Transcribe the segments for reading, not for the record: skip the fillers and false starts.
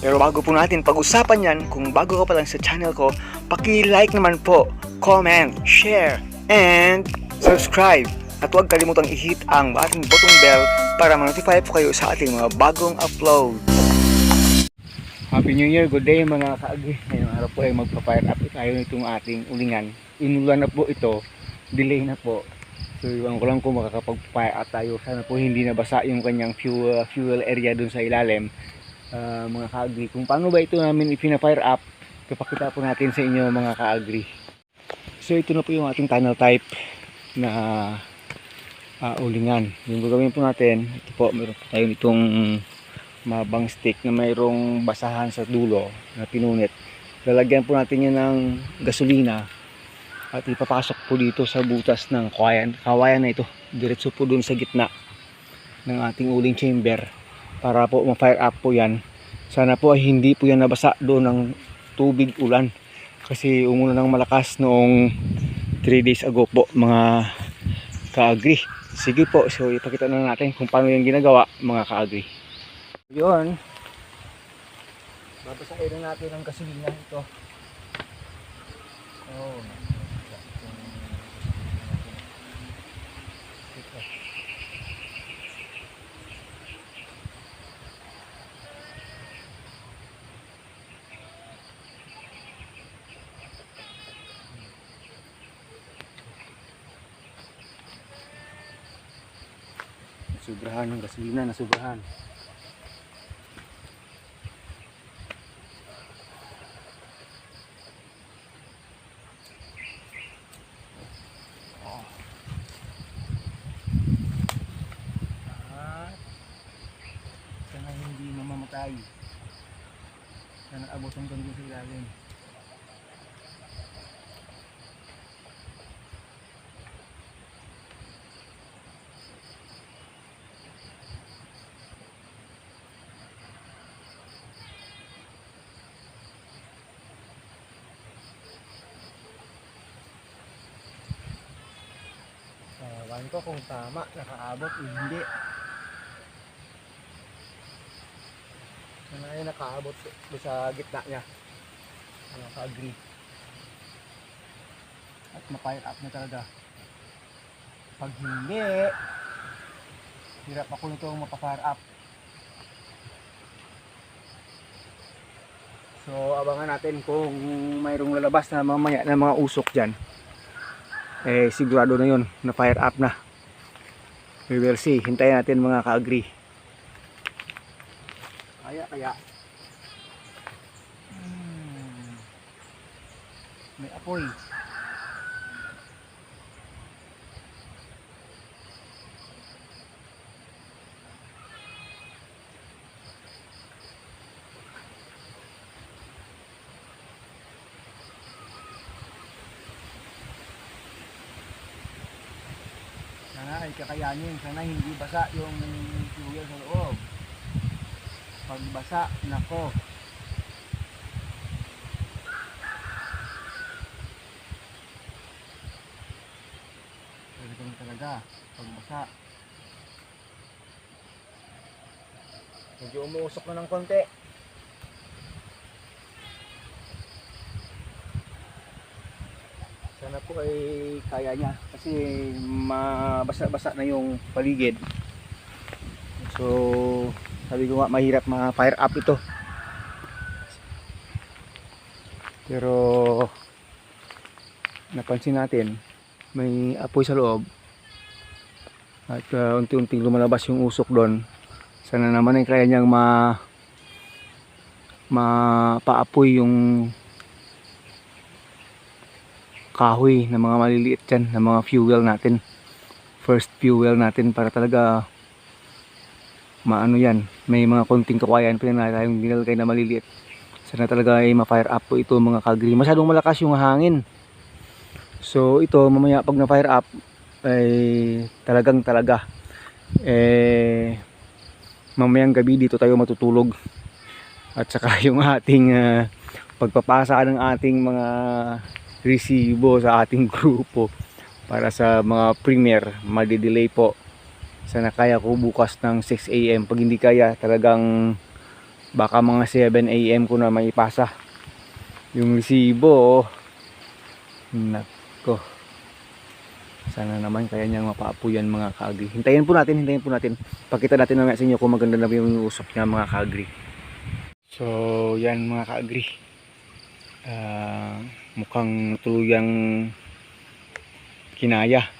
Pero bago po natin pag-usapan yan, kung bago ka pa lang sa channel ko, paki-like naman po, comment, share, and subscribe. At huwag kalimutang i-hit ang ating button bell para ma-notify po kayo sa ating mga bagong upload. Happy New Year, good day mga kaagri. Ngayong araw po ay magpa-fire up tayo nitong ating ulingan. Inulan na po ito, delay na po. So iwan ko lang kung makakapag-fire up tayo. Sana po hindi nabasa yung kanyang fuel area dun sa ilalim. Mga kaagri, kung paano ba ito namin ipina-fire up, papakita po natin sa inyo mga kaagri. So ito na po yung ating tunnel type na ulingan. Yung gagawin po natin, ito po, meron po tayo itong mabang stick na mayroong basahan sa dulo na pinunit. Lalagyan po natin yan ng gasolina at ipapasok po dito sa butas ng kawayan na ito, diretso po dun sa gitna ng ating uling chamber para po ma-fire up po yan. Sana po ay hindi po yan nabasa doon ng tubig ulan kasi umulan ng malakas noong 3 days ago po mga kaagri. Sige po, so ipakita na natin kung paano yung ginagawa mga kaagri. Yun, babasahin na natin ang gasolina ito. Oh, sobrahan ng gasolina, nasubrahan. Sana hindi mamamatay. Sana abot hanggang dun sa ilalim. Ewan ko kung tama, nakaabot o hindi. Sana ay nakaabot sa gitna niya. Naka-agree. At ma-fire up na talaga. Pag hindi, hirap ako nito mapa-fire up. So abangan natin kung mayroong lalabas na mamaya na mga usok dyan. Eh sigurado na yun na fire up na. We will see. Hintayin natin mga ka-agree. Kaya may apoy. Sana ay kakayanin. Sana hindi basa yung fuel sa loob. Pag basa, nako. Talagang talaga. Pag basa. Medyo umuusok na ng konti. Sana po ay kaya niya kasi mabasa-basa na yung paligid. So sabi ko nga mahirap ma-fire up ito. Pero napansin natin may apoy sa loob at unti-unting lumalabas yung usok doon. Sana naman ay kaya niyang mapaapoy yung kahoy na mga maliliit dyan na mga fuel natin, first fuel natin para talaga maano yan, may mga konting kawayan pa na tayong dinalagay na maliliit. Sana talaga ay ma-fire up po ito mga kagri. Masyadong malakas yung hangin. So ito mamaya pag na-fire up ay talaga mamayang gabi dito tayo matutulog. At saka yung ating pagpapasa ng ating mga resibo sa ating grupo para sa mga premier madi-delay po. Sana kaya ko bukas ng 6 AM. Pag hindi kaya talagang Baka mga 7 AM ko na maipasa yung resibo. Nako. Sana naman kaya niyang mapaapuyan mga ka-agri. Hintayin po natin. Pakita natin naman sa inyo kung maganda na yung usok niya mga ka-agri. So, yan mga ka-agri. Mukhang tuluyang kinaya.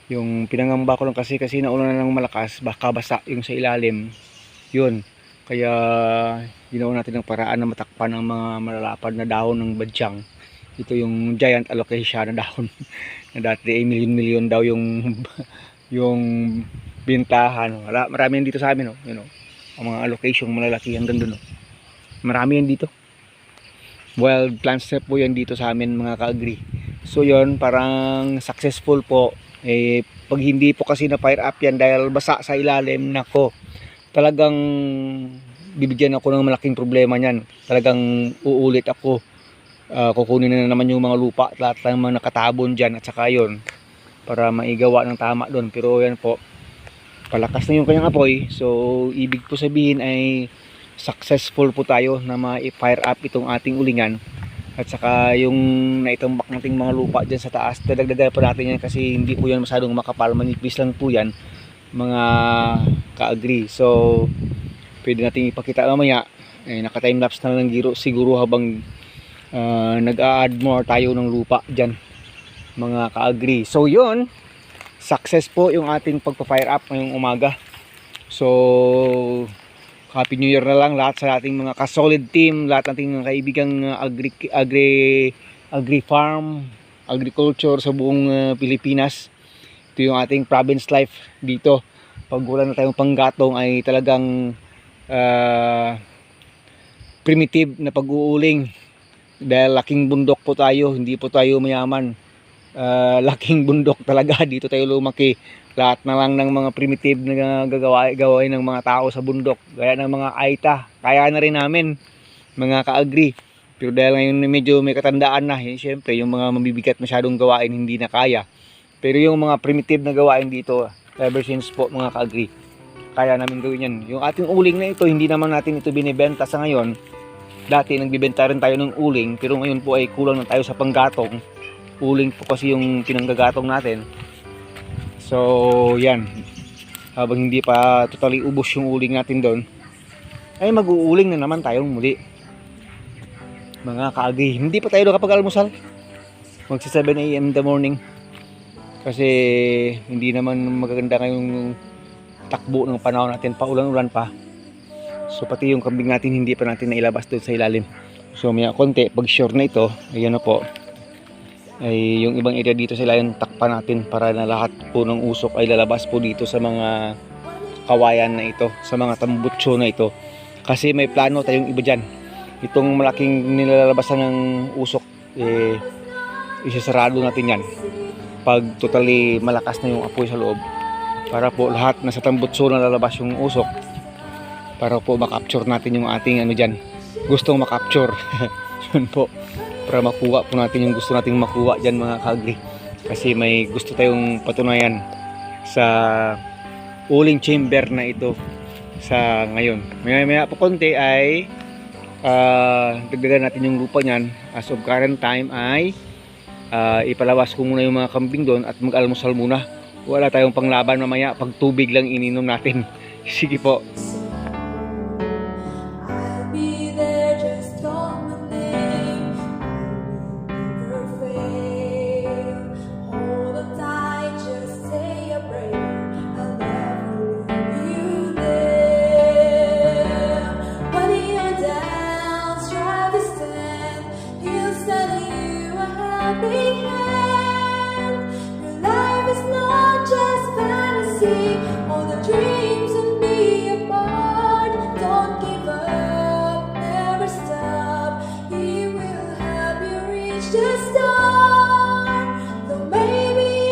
Yung pinangamba ko lang kasi naulan na ng malakas, baka basa yung sa ilalim. Yun. Kaya ginawa natin ng paraan na matakpan ang mga malalapad na dahon ng badyang. Ito yung giant alocasia na dahon na dati ay milyon daw yung bintahan. Marami yan dito sa amin, you know, ang mga alocasia malalaki hanggang doon. Marami yan dito. Wild plants na po yan dito sa amin mga ka-agri. So yun, parang successful po. Pag hindi po kasi na fire up yan dahil basa sa ilalim, nako, talagang bibigyan ako ng malaking problema niyan. Talagang uulit ako. Kukunin na naman yung mga lupa, lahat ng mga nakatabon dyan, at saka yun, para maigawa ng tama doon. Pero yan po, palakas na yung kanyang apoy. So ibig po sabihin ay successful po tayo na ma-fire up itong ating ulingan. At saka yung naitambak nating mga lupa dyan sa taas, dadagdagan pa natin yan kasi hindi po yan masyadong makapal, manipis lang po yan mga ka-agri. So pwede natin ipakita mamaya, naka-timelapse na lang siguro habang nag-a-add more tayo ng lupa dyan mga ka-agri. So yun, success po yung ating pagpa-fire up ngayong umaga. So Happy New Year na lang lahat sa ating mga ka-solid team, lahat nating mga kaibigang agri farm, agriculture sa buong Pilipinas. Ito yung ating province life dito. Pag wala na tayong panggatong ay talagang primitive na pag-uuling. Dahil laking bundok po tayo, hindi po tayo mayaman. Laking bundok talaga, dito tayo lumaki. Lahat na lang ng mga primitive na gagawin ng mga tao sa bundok, gaya ng mga aita, kaya na rin namin mga ka-agri. Pero dahil ngayon medyo may katandaan na, syempre yung mga mabibigat masyadong gawain hindi na kaya. Pero yung mga primitive na gawain dito, ever since po mga ka-agri, kaya namin gawin yan. Yung ating uling na ito, hindi naman natin ito binibenta sa ngayon. Dati nagbibenta rin tayo ng uling, pero ngayon po ay kulang na tayo sa panggatong. Uling po kasi yung pinanggagatong natin. So yan, habang hindi pa totally ubos yung uling natin doon, ay mag-uuling na naman tayong muli mga ka-agri. Hindi pa tayo nakapag-almusal, magsi 7 AM in the morning kasi hindi naman magaganda ngayong takbo ng panahon natin, paulan-ulan pa. So pati yung kambing natin hindi pa natin nailabas doon sa ilalim. So may konti, pag sure na ito, ayan na po, ay yung ibang area dito sila yung takpan natin para na lahat po ng usok ay lalabas po dito sa mga kawayan na ito, sa mga tambutso na ito. Kasi may plano tayong iba dyan. Itong malaking nilalabasan ng usok, isasarado natin yan pag totally malakas na yung apoy sa loob, para po lahat na sa tambutso na lalabas yung usok, para po makapture natin yung ating ano dyan, gustong makapture. Yun po, para makuha po natin yung gusto nating makuha dyan mga ka-agri. Kasi may gusto tayong patunayan sa uling chamber na ito sa ngayon. Maya po konti ay dagdagan natin yung lupa nyan. As of current time ay ipalawas ko muna yung mga kambing doon at mag-almusal muna. Wala tayong panglaban mamaya pag tubig lang ininom natin. Sige po.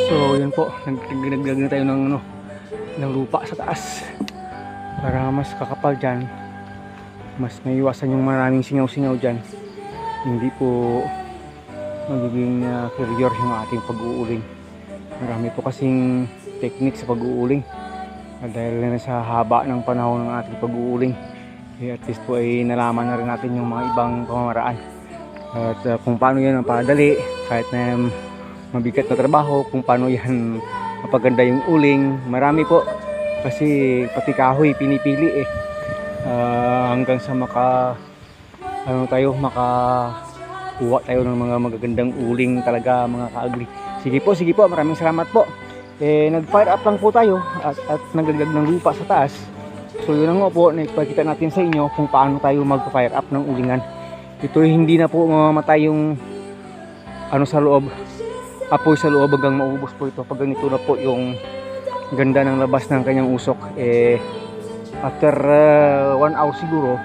So yun po, nagdagdag na tayo ng lupa sa taas para mas kakapal dyan, mas maiwasan yung maraming singaw-singaw dyan, hindi po magiging failure yung ating pag-uuling. Marami po kasing technique sa pag-uuling dahil na sa haba ng panahon ng ating pag-uuling. At least po ay nalaman na rin natin yung mga ibang pamamaraan. At kung paano yan ang padali, kahit na mabigat na trabaho, kung paano yan mapaganda yung uling. Marami po. Kasi pati kahoy pinipili eh. Hanggang sa makakuha tayo ng mga magagandang uling talaga, mga kaagri. Sige po, maraming salamat po. Nag-fire up lang po tayo at nagdagdag ng lupa sa taas. So yun na nga po, nagpakita natin sa inyo kung paano tayo mag-fire up ng ulingan. Ito hindi na po mamamatay yung sa loob, apoy sa loob hanggang maubos po ito. Pag ganito na po yung ganda ng labas ng kanyang usok, after 1 hour siguro,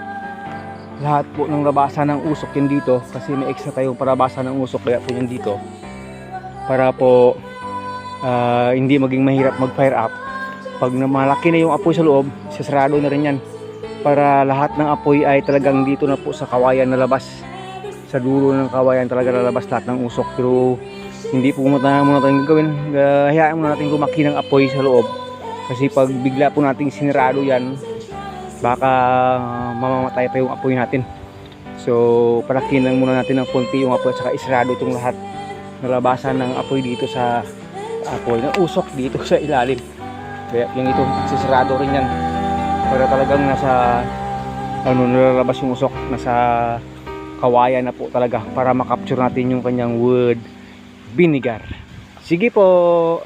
lahat po ng labasan ng usok yan dito, kasi may extra tayong parabasan ng usok, kaya po yan dito para po hindi maging mahirap mag-fire up. Pag malaki na yung apoy sa loob, sasarado na rin yan para lahat ng apoy ay talagang dito na po sa kawayan na labas. Sa dulo ng kawayan talaga lalabas lahat ng usok. Pero hindi po muna natin gagawin. Hayaan muna natin gumaki ng apoy sa loob. Kasi pag bigla po nating sinarado yan, baka mamamatay pa yung apoy natin. So palakin lang muna natin ng konti yung apoy at saka isarado itong lahat nalabasan ng apoy dito sa apoy ng usok dito sa ilalim. Kaya yung ito sisarado rin yan para talagang nasa nalalabas yung usok, nasa kawayan na po talaga para makapture natin yung kanyang wood vinegar. Sige po.